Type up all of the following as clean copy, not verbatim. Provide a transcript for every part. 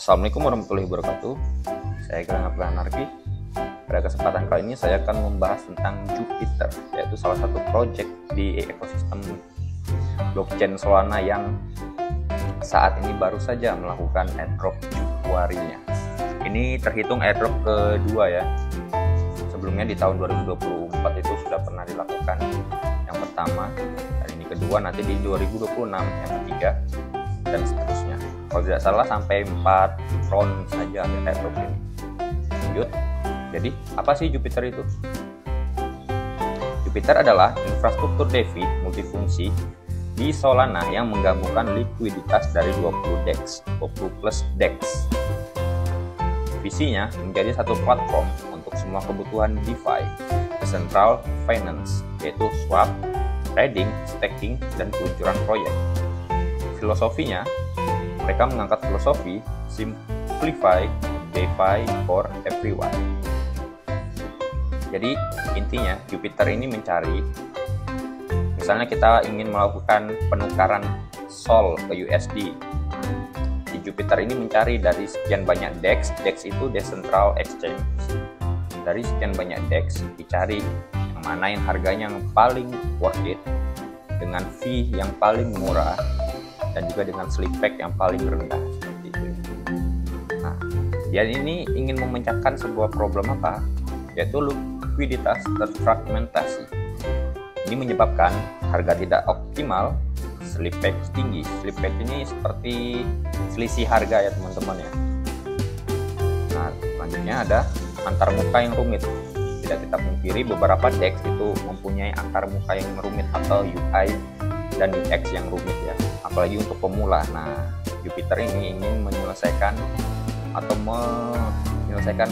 Assalamualaikum warahmatullahi wabarakatuh. Saya Gilang Aplanarki. Pada kesempatan kali ini saya akan membahas tentang Jupiter, yaitu salah satu project di ekosistem blockchain Solana yang saat ini baru saja melakukan airdrop Jupuari-nya. Ini terhitung airdrop kedua ya. Sebelumnya di tahun 2024 itu sudah pernah dilakukan yang pertama, dan ini kedua, nanti di 2026 yang ketiga, dan seterusnya. Kalau tidak salah sampai 4 round saja airdrop ini. Lanjut. Jadi apa sih Jupiter itu? Jupiter adalah infrastruktur DeFi multifungsi di Solana yang menggabungkan likuiditas dari 20 DEX, 20 plus DEX. Visinya menjadi satu platform untuk semua kebutuhan DeFi, Decentral Finance, yaitu swap, trading, staking, dan peluncuran proyek. Filosofinya, mereka mengangkat filosofi Simplify DeFi for Everyone. Jadi intinya Jupiter ini mencari, misalnya kita ingin melakukan penukaran SOL ke USD, di Jupiter ini mencari dari sekian banyak DEX. DEX itu Decentral Exchange. Dari sekian banyak DEX dicari yang mana yang harganya yang paling worth it, dengan fee yang paling murah, dan juga dengan slipback yang paling rendah, seperti itu. Nah, dia ini ingin memecahkan sebuah problem apa? Yaitu likuiditas terfragmentasi. Ini menyebabkan harga tidak optimal, slipback tinggi. Slipback ini seperti selisih harga ya teman-teman ya. Nah, selanjutnya ada antarmuka yang rumit. Tidak kita pungkiri beberapa DEX itu mempunyai antarmuka yang rumit atau UI dan UX yang rumit ya, apalagi untuk pemula. Nah, Jupiter ini ingin menyelesaikan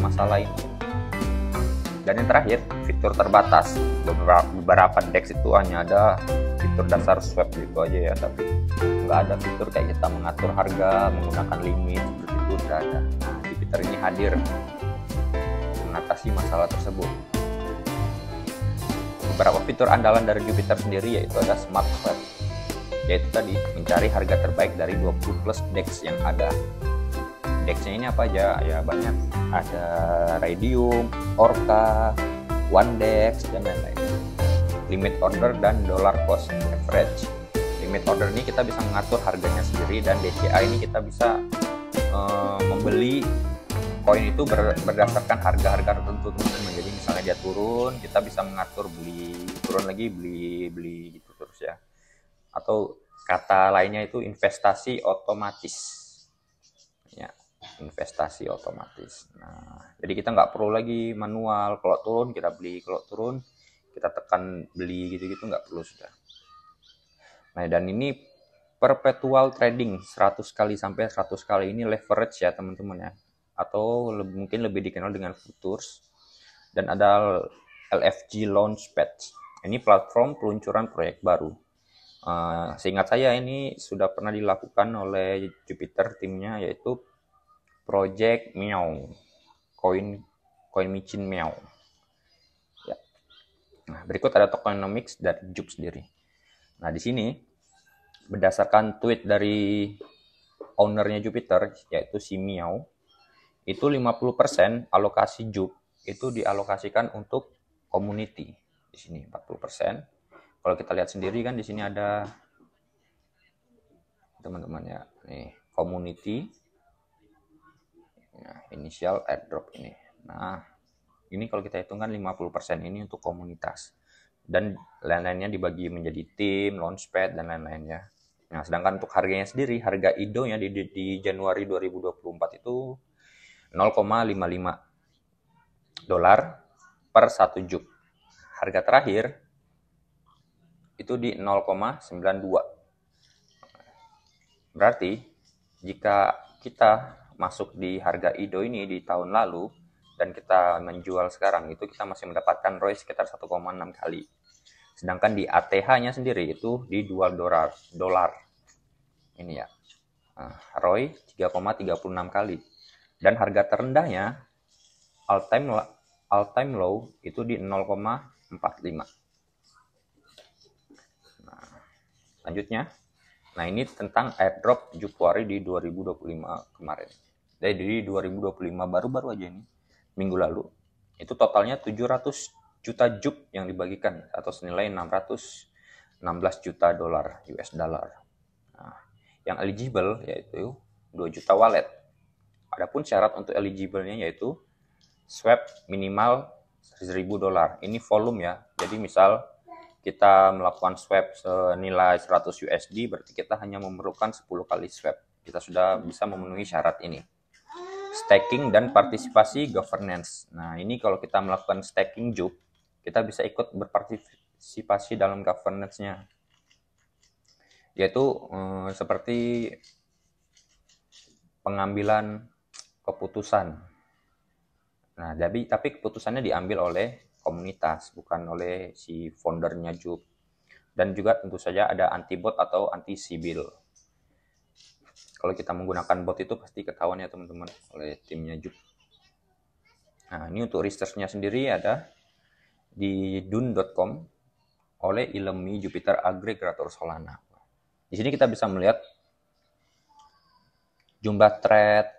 masalah ini. Dan yang terakhir, fitur terbatas. Beberapa DEX itu hanya ada fitur dasar swap gitu aja ya, tapi nggak ada fitur kayak kita mengatur harga menggunakan limit, seperti itu tidak ada. Nah, Jupiter ini hadir mengatasi masalah tersebut. Beberapa fitur andalan dari Jupiter sendiri yaitu ada Smart Swap, yaitu tadi mencari harga terbaik dari 20 plus DEX yang ada. DEX-nya ini apa aja? Ya banyak, ada Raydium, Orca, OneDEX, dan lain-lain. Limit order dan dollar cost average. Limit order ini kita bisa mengatur harganya sendiri, dan DCA ini kita bisa membeli koin itu berdasarkan harga-harga tertentu teman-teman. Jadi misalnya dia turun, kita bisa mengatur beli, turun lagi beli gitu terus ya. Atau kata lainnya itu investasi otomatis. Ya, investasi otomatis. Nah, jadi kita nggak perlu lagi manual. Kalau turun kita beli, kalau turun kita tekan beli, gitu-gitu nggak perlu sudah. Nah, dan ini perpetual trading 100 kali sampai 100 kali, ini leverage ya teman-teman ya, atau mungkin lebih dikenal dengan futures. Dan ada LFG Launchpad, ini platform peluncuran proyek baru. Seingat saya ini sudah pernah dilakukan oleh Jupiter timnya, yaitu Project Meow, Coin Micin Meow. Ya. Nah, berikut ada tokenomics dari Jup sendiri. Nah, di sini berdasarkan tweet dari ownernya Jupiter, yaitu si Meow, itu 50% alokasi Jup itu dialokasikan untuk community. Di sini 40%. Kalau kita lihat sendiri kan di sini ada teman-teman ya, nih community. Nah, initial airdrop ini. Nah, ini kalau kita hitungkan 50% ini untuk komunitas. Dan lain-lainnya dibagi menjadi tim, launchpad, dan lain-lainnya. Nah, sedangkan untuk harganya sendiri, harga IDO-nya di Januari 2024 itu 0,55 dolar per 1 Jup. Harga terakhir itu di 0,92. Berarti jika kita masuk di harga IDO ini di tahun lalu dan kita menjual sekarang, itu kita masih mendapatkan ROI sekitar 1,6 kali. Sedangkan di ATH-nya sendiri itu di 2 dolar. Ini ya. Nah, ROI 3,36 kali. Dan harga terendahnya all time low itu di 0,45. Nah, selanjutnya, nah ini tentang airdrop Jupuari di 2025 kemarin. Dari 2025 baru-baru aja ini, minggu lalu, itu totalnya 700 juta JUP yang dibagikan atau senilai 616 juta dolar US dollar. Nah, yang eligible yaitu 2 juta wallet. Adapun syarat untuk eligible-nya yaitu swap minimal 1.000 dolar. Ini volume ya. Jadi misal kita melakukan swap senilai 100 USD, berarti kita hanya memerlukan 10 kali swap. Kita sudah bisa memenuhi syarat ini. Staking dan partisipasi governance. Nah, ini kalau kita melakukan staking JUP, kita bisa ikut berpartisipasi dalam governance-nya. Yaitu seperti pengambilan keputusan. Nah, tapi keputusannya diambil oleh komunitas, bukan oleh si foundernya JUP. Dan juga tentu saja ada anti-bot atau anti-sibil. Kalau kita menggunakan bot itu pasti ketahuan ya teman-teman oleh timnya JUP. Nah, ini untuk research-nya sendiri ada di dun.com oleh Ilemi Jupiter Aggregator Solana. Di sini kita bisa melihat jumlah trade,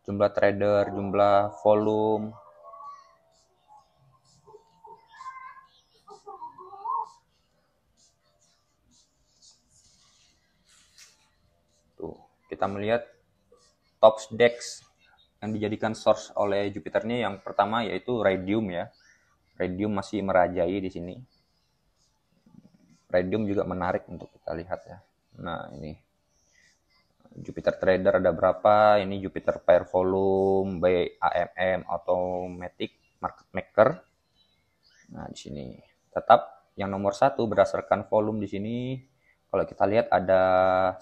jumlah trader, jumlah volume. Tuh, kita melihat top DEX yang dijadikan source oleh Jupiter ini yang pertama yaitu Raydium ya. Raydium masih merajai di sini. Raydium juga menarik untuk kita lihat ya. Nah, ini Jupiter Trader ada berapa? Ini Jupiter Pair Volume by AMM Automatic Market Maker. Nah, di sini tetap yang nomor satu berdasarkan volume di sini. Kalau kita lihat ada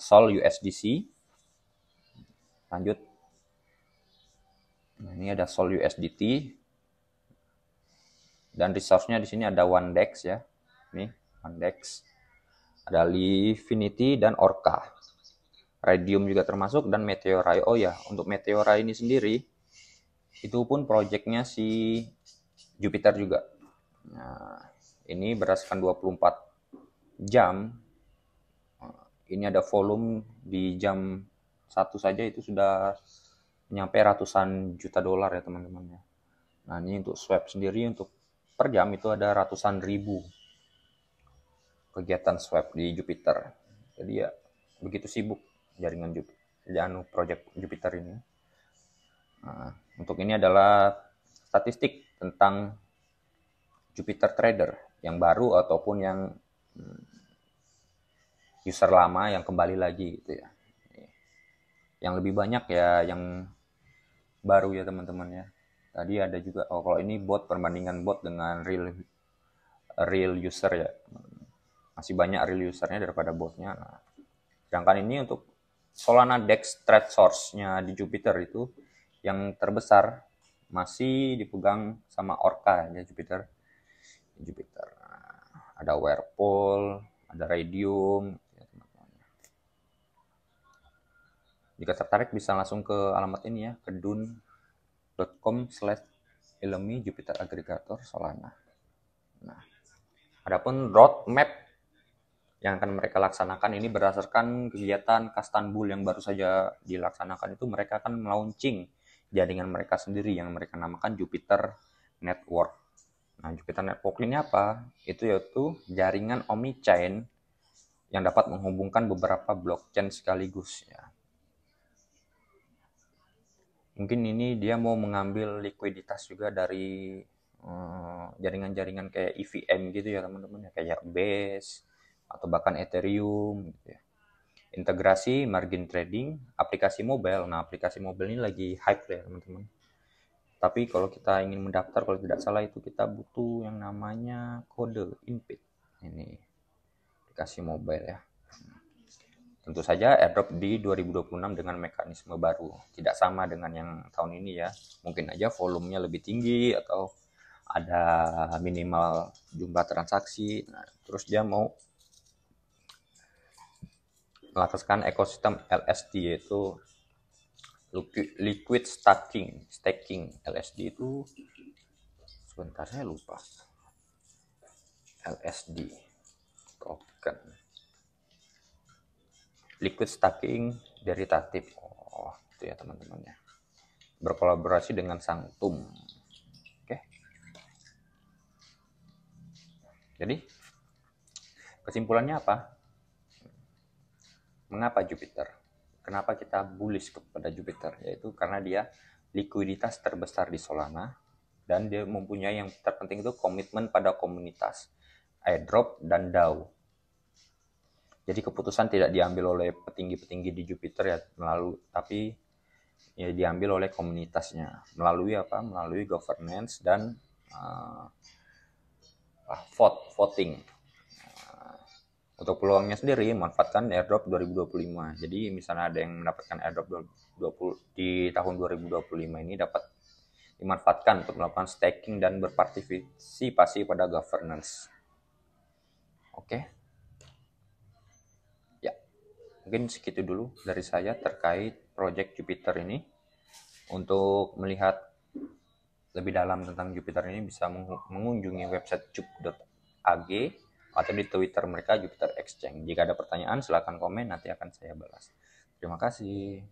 Sol USDC. Lanjut. Nah, ini ada Sol USDT. Dan resource-nya di sini ada OneDex ya. Nih, OneDex. Ada Lifinity dan Orca. Raydium juga termasuk dan Meteorai. Oh ya, untuk Meteorai ini sendiri itu pun projectnya si Jupiter juga. Nah, ini berdasarkan 24 jam. Ini ada volume di jam 1 saja itu sudah nyampe ratusan juta dolar ya teman-teman ya. Nah, ini untuk swap sendiri untuk per jam itu ada ratusan ribu kegiatan swap di Jupiter. Jadi ya begitu sibuk jaringan Jupiter, project Jupiter ini. Nah, untuk ini adalah statistik tentang Jupiter Trader yang baru ataupun yang user lama yang kembali lagi gitu ya. Yang lebih banyak ya yang baru ya teman-teman ya. Tadi ada juga kalau ini bot, perbandingan bot dengan real user ya. Masih banyak real usernya daripada botnya. Nah, sedangkan ini untuk Solana DEX trade source-nya di Jupiter itu yang terbesar masih dipegang sama Orca ya Jupiter. Nah, ada Whirlpool, ada Raydium. Ya, teman-teman. Jika tertarik bisa langsung ke alamat ini ya, ke dun.com/Ilemi Jupiter Aggregator Solana. Nah, adapun roadmap yang akan mereka laksanakan ini berdasarkan kegiatan Kastanbul yang baru saja dilaksanakan itu mereka akan melaunching jaringan mereka sendiri yang mereka namakan Jupiter Network. Nah, Jupiter Network ini apa? Itu yaitu jaringan omni-chain yang dapat menghubungkan beberapa blockchain sekaligus ya. Mungkin ini dia mau mengambil likuiditas juga dari jaringan-jaringan kayak EVM gitu ya teman-teman ya, kayak Base atau bahkan Ethereum gitu ya. Integrasi margin trading, aplikasi mobile. Nah, aplikasi mobile ini lagi hype ya teman-teman. Tapi kalau kita ingin mendaftar, kalau tidak salah itu kita butuh yang namanya kode invite. Ini aplikasi mobile ya. Tentu saja airdrop di 2026 dengan mekanisme baru. Tidak sama dengan yang tahun ini ya. Mungkin aja volumenya lebih tinggi atau ada minimal jumlah transaksi. Nah, terus dia mau melakukan ekosistem LSD yaitu liquid staking. LSD itu sebentar saya lupa. LSD token. Liquid staking derivatives. Oh, itu ya teman-teman ya. berkolaborasi dengan Sanctum. Oke. Jadi kesimpulannya apa? Mengapa Jupiter? Kenapa kita bullish kepada Jupiter? Yaitu karena dia likuiditas terbesar di Solana dan dia mempunyai yang terpenting itu komitmen pada komunitas, airdrop dan DAO. Jadi keputusan tidak diambil oleh petinggi-petinggi di Jupiter ya, tapi ya diambil oleh komunitasnya melalui apa? Melalui governance dan voting. Untuk peluangnya sendiri, manfaatkan airdrop 2025. Jadi misalnya ada yang mendapatkan airdrop 20 di tahun 2025 ini dapat dimanfaatkan untuk melakukan staking dan berpartisipasi pada governance. Oke. Ya, mungkin segitu dulu dari saya terkait project Jupiter ini. Untuk melihat lebih dalam tentang Jupiter ini bisa mengunjungi website jup.ag atau di Twitter mereka Jupiter Exchange. Jika ada pertanyaan silahkan komen, nanti akan saya balas. Terima kasih.